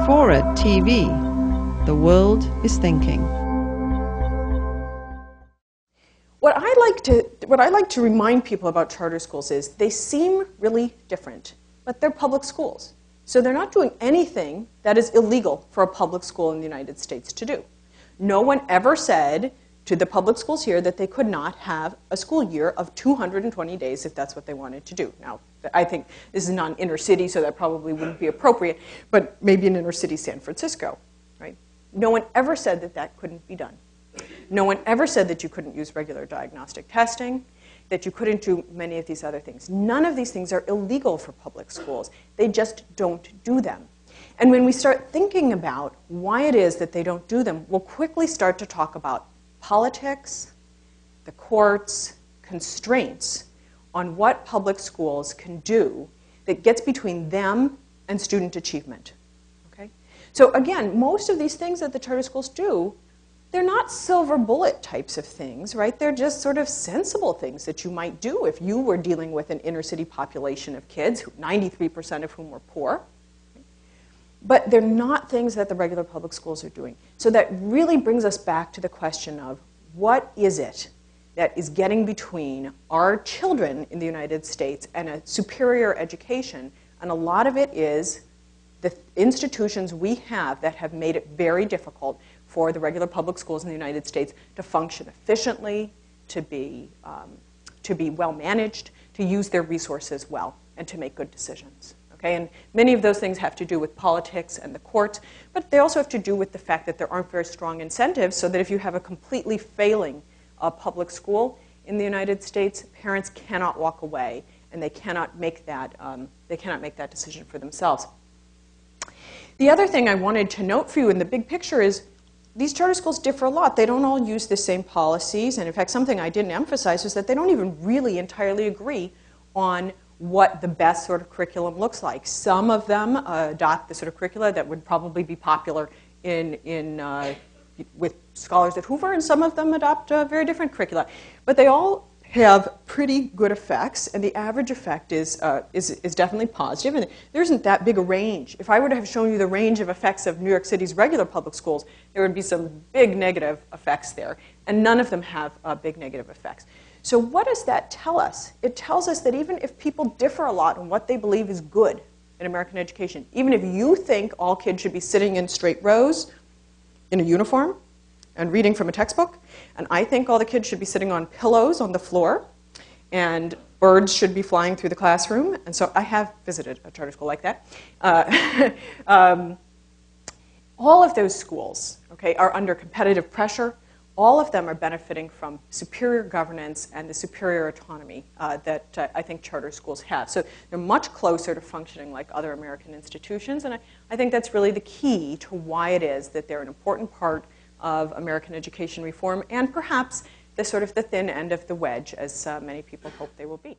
Forward TV. The world is thinking. What I like to remind people about charter schools is they seem really different, but they're public schools. So they're not doing anything that is illegal for a public school in the United States to do. No one ever said to the public schools here that they could not have a school year of 220 days if that's what they wanted to do. Now, I think this is not an inner city, so that probably wouldn't be appropriate, but maybe in inner city San Francisco, right? No one ever said that that couldn't be done. No one ever said that you couldn't use regular diagnostic testing, that you couldn't do many of these other things. None of these things are illegal for public schools. They just don't do them. And when we start thinking about why it is that they don't do them, we'll quickly start to talk about politics, the courts, constraints on what public schools can do that gets between them and student achievement. Okay? So again, most of these things that the charter schools do, they're not silver bullet types of things, right? They're just sort of sensible things that you might do if you were dealing with an inner city population of kids, 93% of whom were poor. But they're not things that the regular public schools are doing. So that really brings us back to the question of what is it that is getting between our children in the United States and a superior education? And a lot of it is the institutions we have that have made it very difficult for the regular public schools in the United States to function efficiently, to be well managed, to use their resources well, and to make good decisions. Okay? And many of those things have to do with politics and the courts, but they also have to do with the fact that there aren't very strong incentives, so that if you have a completely failing public school in the United States, parents cannot walk away, and they cannot make that decision for themselves. The other thing I wanted to note for you in the big picture is these charter schools differ a lot. They don't all use the same policies, and in fact, something I didn't emphasize is that they don't even really entirely agree on what the best sort of curriculum looks like. Some of them adopt the sort of curricula that would probably be popular with scholars at Hoover, and some of them adopt very different curricula. But they all have pretty good effects, and the average effect is definitely positive, and there isn't that big a range. If I were to have shown you the range of effects of New York City's regular public schools, there would be some big negative effects there, and none of them have big negative effects. So what does that tell us? It tells us that even if people differ a lot on what they believe is good in American education, even if you think all kids should be sitting in straight rows in a uniform and reading from a textbook, and I think all the kids should be sitting on pillows on the floor, and birds should be flying through the classroom, and so I have visited a charter school like that. All of those schools, okay, are under competitive pressure. All of them are benefiting from superior governance and the superior autonomy that I think charter schools have. So they're much closer to functioning like other American institutions, and I think that's really the key to why it is that they're an important part of American education reform, and perhaps the sort of the thin end of the wedge, as many people hope they will be.